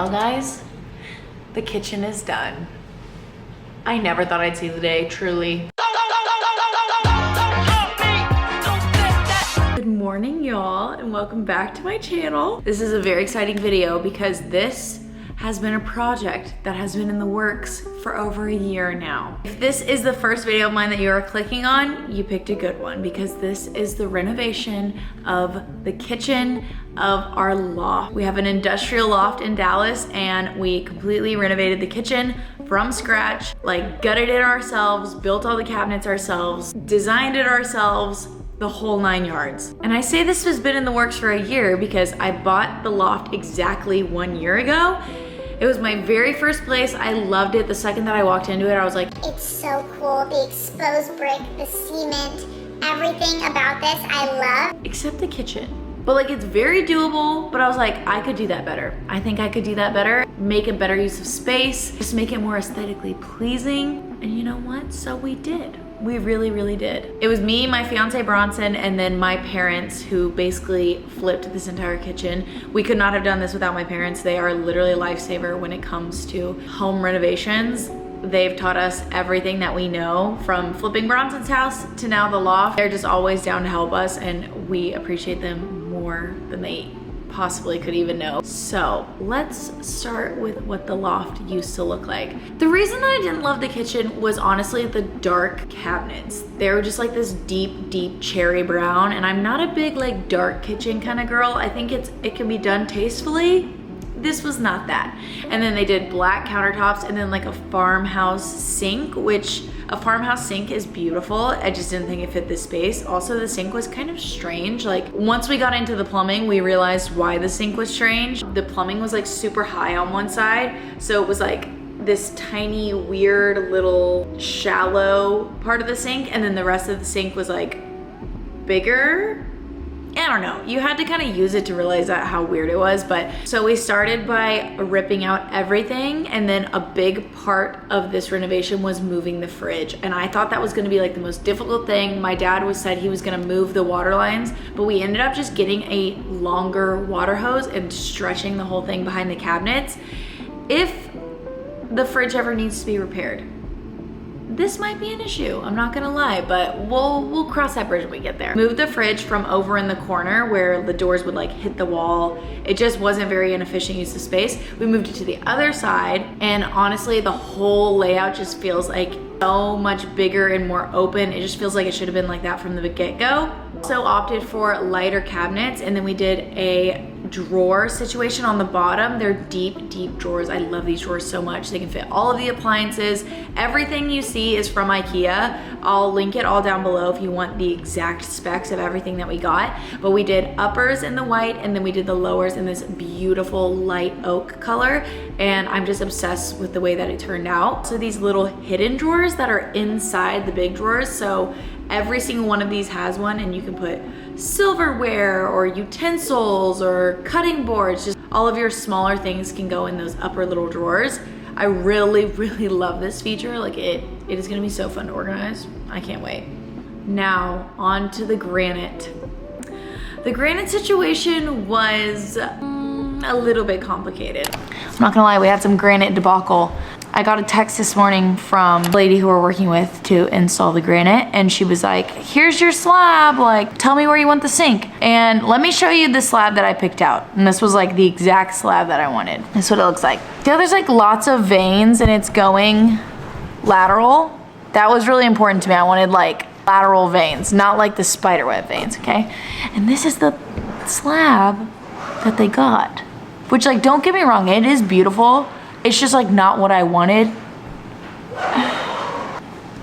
Well guys, the kitchen is done. I never thought I'd see the day, truly. Good morning y'all, and welcome back to my channel. This is a very exciting video because this has been a project that has been in the works for over a year now. If this is the first video of mine that you are clicking on, you picked a good one because this is the renovation of the kitchen of our loft. We have an industrial loft in Dallas and we completely renovated the kitchen from scratch, like gutted it ourselves, built all the cabinets ourselves, designed it ourselves, the whole 9 yards. And I say this has been in the works for a year because I bought the loft exactly 1 year ago. It was my very first place. I loved it. The second that I walked into it, I was like, it's so cool. The exposed brick, the cement, everything about this I love. Except the kitchen. But like, it's very doable, but I was like, I could do that better. I think I could do that better. Make a better use of space, just make it more aesthetically pleasing. And you know what? So we did. We really, really did. It was me, my fiance Bronson, and then my parents who basically flipped this entire kitchen. We could not have done this without my parents. They are literally a lifesaver when it comes to home renovations. They've taught us everything that we know, from flipping Bronson's house to now the loft. They're just always down to help us, and we appreciate them more than they possibly could even know. So let's start with what the loft used to look like. The reason that I didn't love the kitchen was honestly the dark cabinets. They were just like this deep, deep cherry brown, and I'm not a big like dark kitchen kind of girl. I think it can be done tastefully. This was not that. And then they did black countertops and then like a farmhouse sink, which a farmhouse sink is beautiful. I just didn't think it fit the space. Also, the sink was kind of strange. Like once we got into the plumbing, we realized why the sink was strange. The plumbing was like super high on one side. So it was like this tiny, weird little shallow part of the sink. And then the rest of the sink was like bigger. I don't know, you had to kind of use it to realize that how weird it was. But so we started by ripping out everything, and then a big part of this renovation was moving the fridge. And I thought that was gonna be like the most difficult thing. My dad said he was gonna move the water lines, but we ended up just getting a longer water hose and stretching the whole thing behind the cabinets. If the fridge ever needs to be repaired, this might be an issue, I'm not gonna lie, but we'll cross that bridge when we get there. Moved the fridge from over in the corner where the doors would like hit the wall. It just wasn't very inefficient use of space. We moved it to the other side, and honestly, the whole layout just feels like so much bigger and more open. It just feels like it should have been like that from the get-go. So opted for lighter cabinets, and then we did a drawer situation on the bottom. They're deep, deep drawers. I love these drawers so much. They can fit all of the appliances. Everything you see is from IKEA. I'll link it all down below if you want the exact specs of everything that we got. But we did uppers in the white, and then we did the lowers in this beautiful light oak color. And I'm just obsessed with the way that it turned out. So these little hidden drawers that are inside the big drawers. So every single one of these has one, and you can put silverware or utensils or cutting boards. Just all of your smaller things can go in those upper little drawers. I really, really love this feature. Like it is gonna be so fun to organize. I can't wait. Now on to the granite. The granite situation was a little bit complicated. I'm not gonna lie, we had some granite debacle. I got a text this morning from the lady who we're working with to install the granite, and she was like, here's your slab, like tell me where you want the sink. And let me show you the slab that I picked out. And this was like the exact slab that I wanted. That's what it looks like. Yeah, there's like lots of veins and it's going lateral. That was really important to me. I wanted like lateral veins, not like the spiderweb veins, okay? And this is the slab that they got, which like, don't get me wrong, it is beautiful. It's just like not what I wanted.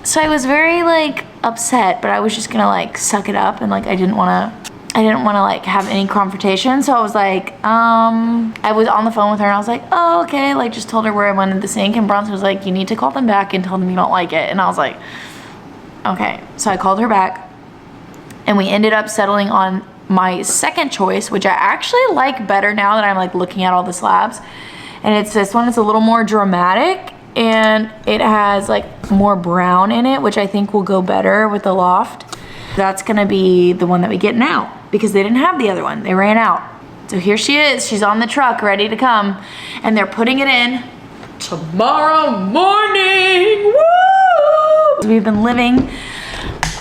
So I was very like upset, but I was just gonna like suck it up, and like I didn't wanna like have any confrontation. So I was like, I was on the phone with her and I was like, oh, okay. Like just told her where I wanted the sink, and Bronson was like, you need to call them back and tell them you don't like it. And I was like, okay. So I called her back and we ended up settling on my second choice, which I actually like better now that I'm like looking at all the slabs. And it's this one. It's a little more dramatic, and it has like more brown in it, which I think will go better with the loft. That's gonna be the one that we get now because they didn't have the other one. They ran out. So here she is. She's on the truck, ready to come. And they're putting it in tomorrow morning. Woo! We've been living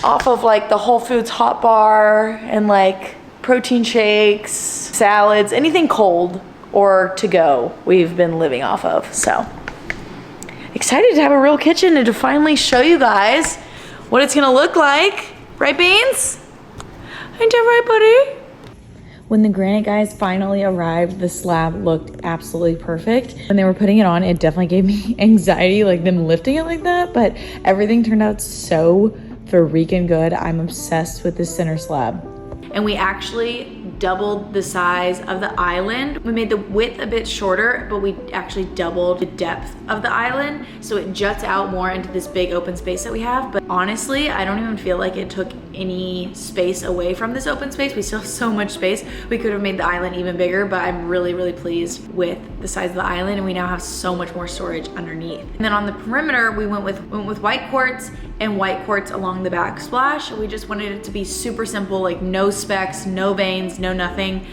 off of like the Whole Foods hot bar and like protein shakes, salads, anything cold or to go we've been living off of. So excited to have a real kitchen and to finally show you guys what it's gonna look like. Right, Beans? Ain't that right, buddy? When the Granite guys finally arrived, the slab looked absolutely perfect. When they were putting it on, it definitely gave me anxiety, like them lifting it like that, but everything turned out so freaking good. I'm obsessed with this center slab. And we actually doubled the size of the island. We made the width a bit shorter, but we actually doubled the depth of the island, so it juts out more into this big open space that we have. But honestly, I don't even feel like it took any space away from this open space. We still have so much space. We could have made the island even bigger, but I'm really, really pleased with the size of the island, and we now have so much more storage underneath. And then on the perimeter, we went with white quartz and white quartz along the backsplash. We just wanted it to be super simple, like no specks, no veins, no nothing.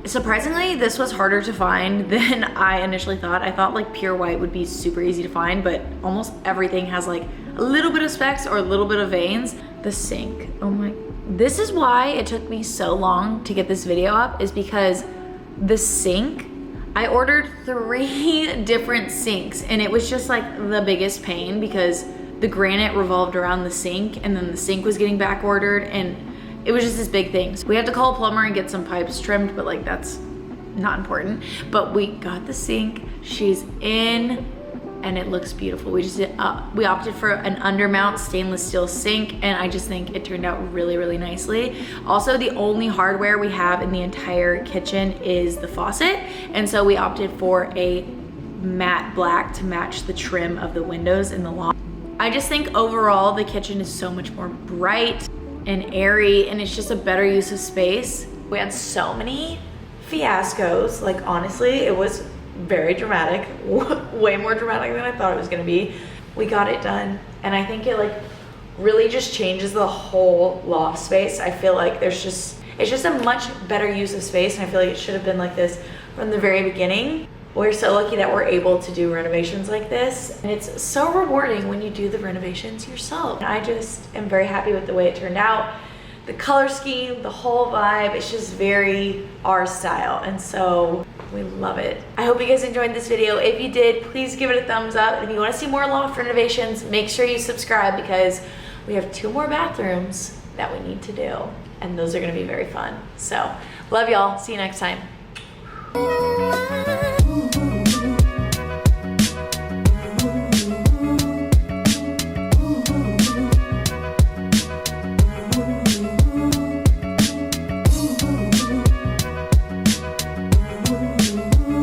Surprisingly, this was harder to find than I initially thought. I thought like pure white would be super easy to find, but almost everything has like a little bit of specks or a little bit of veins. The sink, oh my, this is why it took me so long to get this video up, is because the sink, I ordered 3 different sinks and it was just like the biggest pain because the Granite revolved around the sink and then the sink was getting back ordered and it was just this big thing. So we had to call a plumber and get some pipes trimmed, but like that's not important. But we got the sink, she's in, and it looks beautiful. We just we opted for an undermount stainless steel sink, and I just think it turned out really, really nicely. Also, the only hardware we have in the entire kitchen is the faucet, and so we opted for a matte black to match the trim of the windows in the lawn. I just think overall the kitchen is so much more bright and airy, and it's just a better use of space. We had so many fiascos, like honestly, it was very dramatic, way more dramatic than I thought it was gonna be. We got it done, and I think it like really just changes the whole loft space. I feel like it's just a much better use of space, and I feel like it should have been like this from the very beginning. We're so lucky that we're able to do renovations like this, and it's so rewarding when you do the renovations yourself. I just am very happy with the way it turned out. The color scheme, the whole vibe, it's just very our style, and so we love it. I hope you guys enjoyed this video. If you did, please give it a thumbs up. And if you want to see more loft renovations, make sure you subscribe because we have 2 more bathrooms that we need to do, and those are going to be very fun. So love y'all. See you next time.